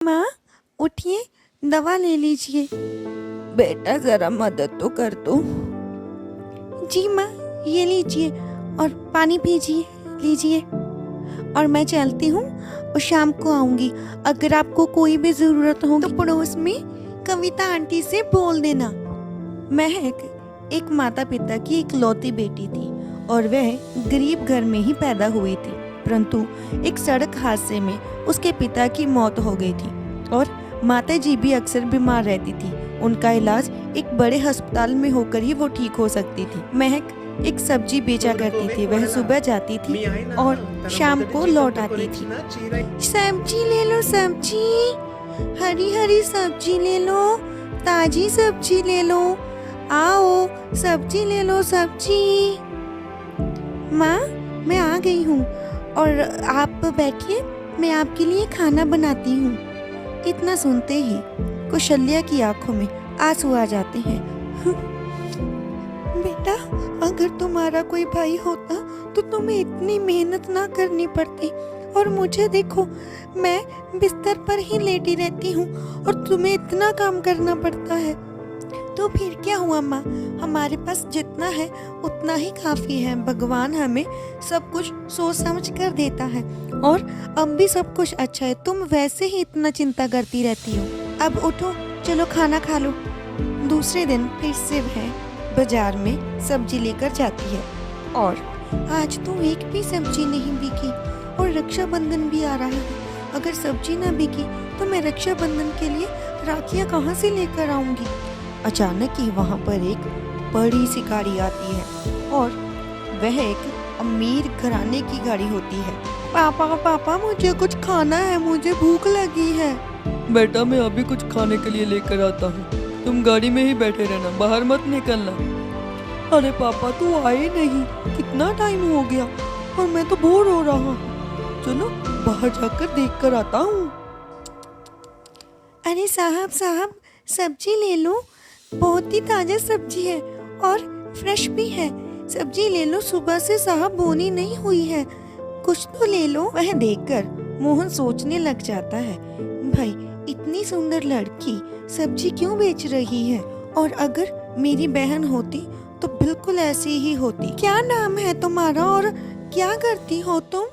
माँ उठिए, दवा ले लीजिए। बेटा जरा मदद तो कर दो। जी माँ, ये लीजिए और पानी पीजिए, लीजिए। और मैं चलती हूँ और शाम को आऊँगी। अगर आपको कोई भी ज़रूरत हो तो पड़ोस में कविता आंटी से बोल देना। महक एक माता पिता की इकलौती बेटी थी और वह गरीब घर में ही पैदा हुई थी, परंतु एक सड़क हादसे में उसके पिता की मौत हो गई थी और माता जी भी अक्सर बीमार रहती थी। उनका इलाज एक बड़े अस्पताल में होकर ही वो ठीक हो सकती थी। महक एक सब्जी बेचा करती थी। वह सुबह जाती थी और शाम को लौट आती थी। सब्जी ले लो, सब्जी, हरी हरी सब्जी ले लो, ताजी सब्जी ले लो, आओ सब्जी ले लो, सब्जी। माँ मैं आ गई हूँ और आप बैठिए, मैं आपके लिए खाना बनाती हूँ। इतना सुनते ही कौशल्या की आंखों में आंसू आ जाते हैं। बेटा, अगर तुम्हारा कोई भाई होता तो तुम्हें इतनी मेहनत ना करनी पड़ती। और मुझे देखो, मैं बिस्तर पर ही लेटी रहती हूँ और तुम्हें इतना काम करना पड़ता है। तो फिर क्या हुआ माँ, हमारे पास जितना है उतना ही काफी है। भगवान हमें सब कुछ सोच समझ कर देता है और अब भी सब कुछ अच्छा है। तुम वैसे ही इतना चिंता करती रहती हो। अब उठो, चलो खाना खा लो। दूसरे दिन फिर से वह बाजार में सब्जी लेकर जाती है और आज तो एक भी सब्जी नहीं बिकी और रक्षाबंधन भी आ रहा है। अगर सब्जी ना बिकी तो मैं रक्षाबंधन के लिए राखियाँ कहाँ से लेकर आऊंगी। अचानक ही वहाँ पर एक बड़ी सी गाड़ी आती है और वह एक अमीर घराने की गाड़ी होती है। पापा पापा, मुझे कुछ खाना है, मुझे भूख लगी है। बेटा मैं अभी कुछ खाने के लिए लेकर आता हूँ, तुम गाड़ी में ही बैठे रहना, बाहर मत निकलना। अरे पापा तू आए नहीं, कितना टाइम हो गया और मैं तो बोर हो रहा हूँ। चलो बाहर जाकर देख कर आता हूँ। अरे साहब साहब, सब्जी ले लो, बहुत ही ताजा सब्जी है और फ्रेश भी है। सब्जी ले लो, सुबह से साहब बोनी नहीं हुई है, कुछ तो ले लो। वह देखकर मोहन सोचने लग जाता है, भाई इतनी सुंदर लड़की सब्जी क्यों बेच रही है, और अगर मेरी बहन होती तो बिल्कुल ऐसी ही होती। क्या नाम है तुम्हारा और क्या करती हो तुम?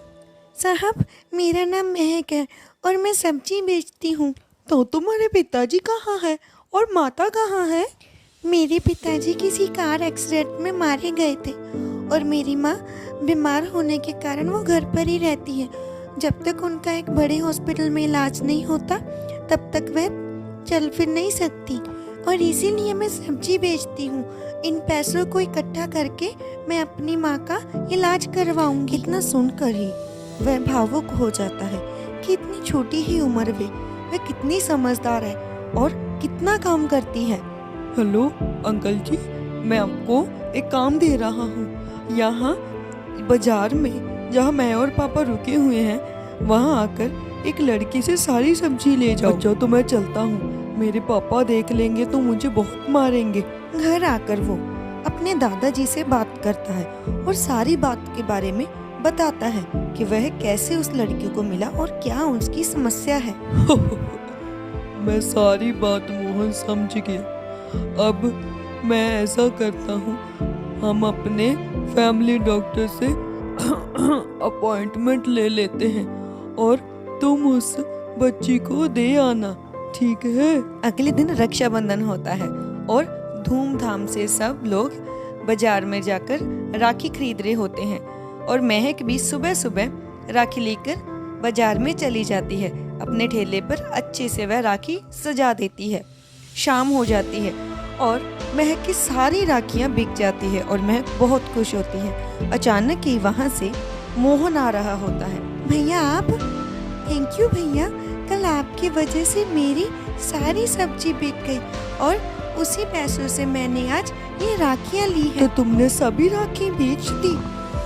साहब मेरा नाम महक है और मैं सब्जी बेचती हूँ। तो तुम्हारे पिताजी कहाँ है और माता कहाँ है? मेरे पिताजी किसी कार एक्सीडेंट में मारे गए थे और मेरी माँ बीमार होने के कारण वो घर पर ही रहती है। जब तक उनका एक बड़े हॉस्पिटल में इलाज नहीं होता तब तक वह चल फिर नहीं सकती और इसीलिए मैं सब्जी बेचती हूँ। इन पैसों को इकट्ठा करके मैं अपनी माँ का इलाज करवाऊंगी। इतना सुनकर ही वह भावुक हो जाता है कि इतनी छोटी ही उम्र में वह कितनी समझदार है और कितना काम करती है। हेलो अंकल जी, मैं आपको एक काम दे रहा हूँ। यहाँ बाजार में जहाँ मैं और पापा रुके हुए हैं वहाँ आकर एक लड़की से सारी सब्जी ले जाओ। अच्छा तो मैं चलता हूँ, मेरे पापा देख लेंगे तो मुझे बहुत मारेंगे। घर आकर वो अपने दादाजी से बात करता है और सारी बात के बारे में बताता है कि वह कैसे उस लड़की को मिला और क्या उसकी समस्या है। मैं सारी बात मोहन समझ गया। अब मैं ऐसा करता हूँ, हम अपने फैमिली डॉक्टर से अपॉइंटमेंट ले लेते हैं और तुम उस बच्ची को दे आना, ठीक है? अगले दिन रक्षाबंधन होता है और धूमधाम से सब लोग बाजार में जाकर राखी खरीद रहे होते हैं और महक भी सुबह सुबह राखी लेकर बाजार में चली जाती है। अपने ठेले पर अच्छे से वह राखी सजा देती है। शाम हो जाती है और महक की सारी राखियां बिक जाती है और महक बहुत खुश होती है। अचानक ही वहां से मोहन आ रहा होता है। भैया आप? थैंक यू भैया, कल आपकी वजह से मेरी सारी सब्जी बिक गई और उसी पैसों से मैंने आज ये राखियाँ ली है। तो तुमने सभी राखी बेच दी?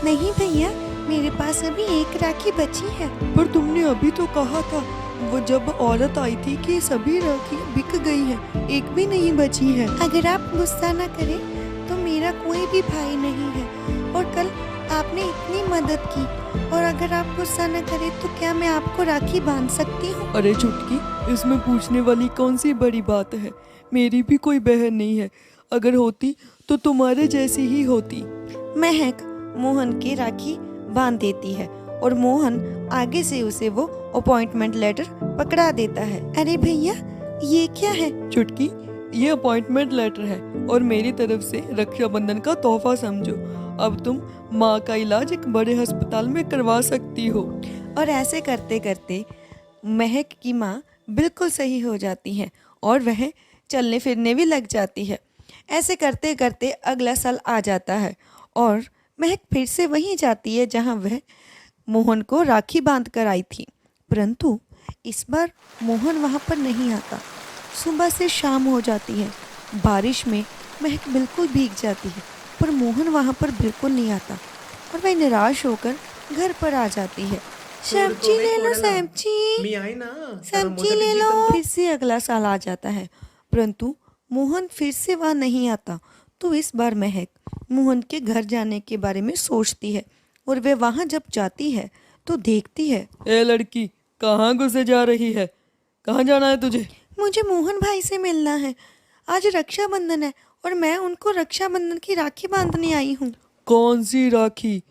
नहीं भैया, मेरे पास अभी एक राखी बची है। पर तुमने अभी तो कहा था, वो जब औरत आई थी, कि सभी राखी बिक गई है, एक भी नहीं बची है। अगर आप गुस्सा ना करें तो मेरा कोई भी भाई नहीं है और कल आपने इतनी मदद की और अगर आप गुस्सा न करें तो क्या मैं आपको राखी बांध सकती हूँ? अरे चुटकी, इसमें पूछने वाली कौन सी बड़ी बात है। मेरी भी कोई बहन नहीं है, अगर होती तो तुम्हारे जैसी ही होती। महक मोहन की राखी बांध देती है और मोहन आगे से उसे वो अपॉइंटमेंट लेटर पकड़ा देता है। अरे भैया, ये क्या है? चुटकी, ये अपॉइंटमेंट लेटर है और मेरी तरफ से रक्षाबंधन का तोहफा समझो। अब तुम माँ का इलाज एक बड़े अस्पताल में करवा सकती हो। और ऐसे करते करते महक की माँ बिल्कुल सही हो जाती है और वह चलने फिरने भी लग जाती है। ऐसे करते करते अगला साल आ जाता है और महक फिर से वहीं जाती है जहाँ वह मोहन को राखी बांध कर आई थी, परंतु इस बार मोहन वहाँ पर नहीं आता। सुबह से शाम हो जाती है, बारिश में महक बिल्कुल भीग जाती है, पर मोहन वहाँ पर बिल्कुल नहीं आता और वह निराश होकर घर पर आ जाती है। सब्जी ले लो, सब्जी, मी आहे ना, सब्जी ले लो। फिर से अगला साल आ जाता है, परंतु मोहन फिर से वहाँ नहीं आता। तो इस बार महक मोहन के घर जाने के बारे में सोचती है और वह वहाँ जब जाती है तो देखती है। ए लड़की, कहाँ घुसे जा रही है? कहाँ जाना है तुझे? मुझे मोहन भाई से मिलना है। आज रक्षाबंधन है और मैं उनको रक्षाबंधन की राखी बांधने आई हूँ। कौन सी राखी?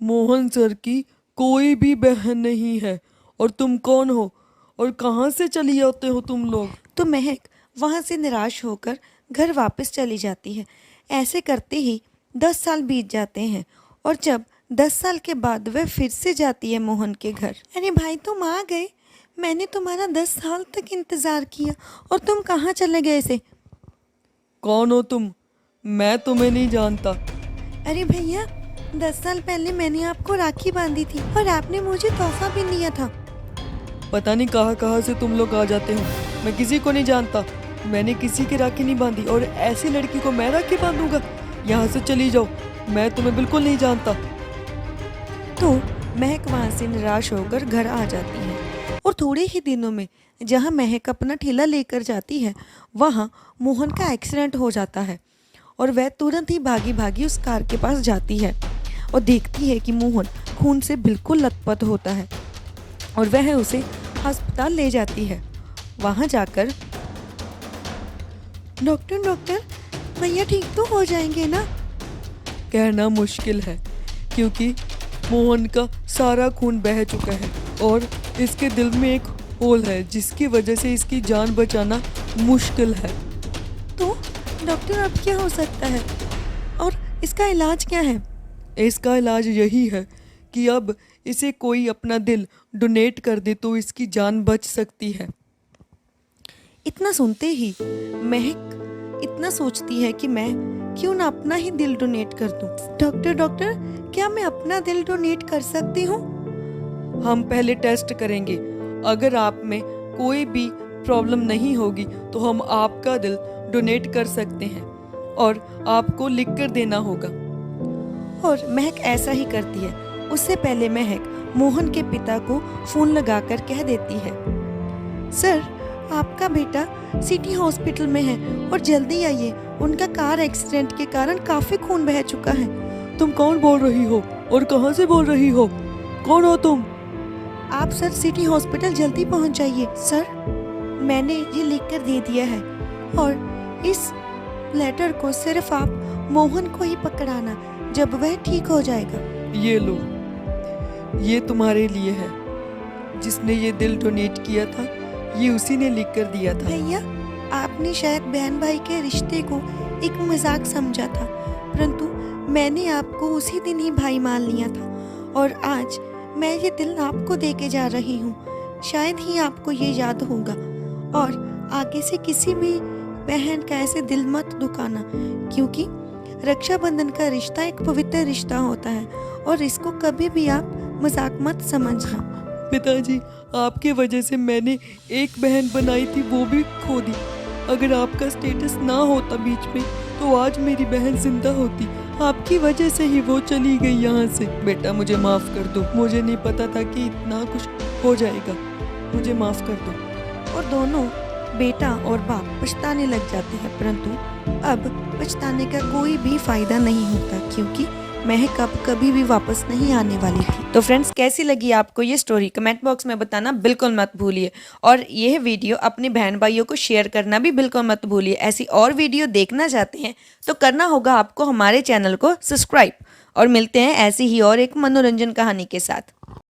मोहन सर की कोई भी बहन नहीं है। और तुम कौन हो और कहाँ से चली आते हो तुम लोग? तो महक वहाँ से निराश होकर घर वापस चली जाती है। ऐसे करते ही 10 साल बीत जाते हैं और जब 10 साल के बाद वह फिर से जाती है मोहन के घर। अरे भाई, तुम आ गए। मैंने तुम्हारा 10 साल तक इंतज़ार किया और तुम कहाँ चले गए से? कौन हो तुम? मैं तुम्हें नहीं जानता। अरे भैया, 10 साल पहले मैंने आपको राखी बांधी थी और आपने मुझे तोहफा भी दिया था। पता नहीं कहाँ कहाँ से तुम लोग आ जाते हो। मैं किसी को नहीं जानता। मैंने किसी की राखी नहीं बांधी और ऐसी लड़की को मैं राखी बांधूंगा? यहाँ से चली जाओ, मैं तुम्हें बिल्कुल नहीं जानता। तो महक वहाँ से निराश होकर घर आ जाती है और थोड़े ही दिनों में जहाँ महक अपना ठेला लेकर जाती है वहाँ मोहन का एक्सीडेंट हो जाता है और वह तुरंत ही भागी भागी उस कार के पास जाती है और देखती है कि मोहन खून से बिल्कुल लथपथ होता है और वह उसे अस्पताल ले जाती है। वहाँ जाकर डॉक्टर डॉक्टर, भैया ठीक तो हो जाएंगे ना? कहना मुश्किल है क्योंकि मोहन का सारा खून बह चुका है और इसके दिल में एक होल है जिसकी वजह से इसकी जान बचाना मुश्किल है। तो डॉक्टर, अब क्या हो सकता है और इसका इलाज क्या है? इसका इलाज यही है कि अब इसे कोई अपना दिल डोनेट कर दे तो इसकी जान बच सकती है। इतना सुनते ही महक इतना सोचती है कि मैं क्यों ना अपना ही दिल डोनेट कर दूं। डॉक्टर डॉक्टर, क्या मैं अपना दिल डोनेट कर सकती हूँ? हम पहले टेस्ट करेंगे, अगर आप में कोई भी प्रॉब्लम नहीं होगी तो हम आपका दिल डोनेट कर सकते हैं और आपको लिख कर देना होगा। और महक ऐसा ही करती है। उससे पहले महक मोहन के पिता को फोन लगाकर कह देती है, सर, आपका बेटा सिटी हॉस्पिटल में है और जल्दी आइए, उनका कार एक्सीडेंट के कारण काफी खून बह चुका है। तुम कौन बोल रही हो और कहाँ से बोल रही हो? कौन हो तुम? आप सर सिटी हॉस्पिटल जल्दी पहुंच जाइए। सर, मैंने ये लिख कर दे दिया है और इस लेटर को सिर्फ आप मोहन को ही पकड़ाना जब वह ठीक हो जाएगा। ये लो, ये तुम्हारे लिए है। जिसने ये दिल डोनेट किया था ये उसी ने लिख कर दिया था। भैया, आपने शायद बहन भाई के रिश्ते को एक मजाक समझा था, परंतु मैंने आपको उसी दिन ही भाई मान लिया था और आज मैं ये दिल आपको देके जा रही हूँ। शायद ही आपको ये याद होगा और आगे से किसी भी बहन का ऐसे दिल मत दुखाना, क्योंकि रक्षाबंधन का रिश्ता एक पवित्र रिश्ता होता है और इसको कभी भी आप मजाक मत समझना। पिताजी, आपके वजह से मैंने एक बहन बनाई थी वो भी खो दी। अगर आपका स्टेटस ना होता बीच में तो आज मेरी बहन जिंदा होती। आपकी वजह से ही वो चली गई यहाँ से। बेटा, मुझे माफ़ कर दो, मुझे नहीं पता था कि इतना कुछ हो जाएगा। मुझे माफ़ कर दो। और दोनों बेटा और बाप पछताने लग जाते हैं, परंतु अब पछताने का कोई भी फायदा नहीं होता क्योंकि महक अब कभी भी वापस नहीं आने वाली थी। तो फ्रेंड्स, कैसी लगी आपको ये स्टोरी कमेंट बॉक्स में बताना बिल्कुल मत भूलिए, और यह वीडियो अपने बहन भाइयों को शेयर करना भी बिल्कुल मत भूलिए। ऐसी और वीडियो देखना चाहते हैं तो करना होगा आपको हमारे चैनल को सब्सक्राइब, और मिलते हैं ऐसी ही और एक मनोरंजन कहानी के साथ।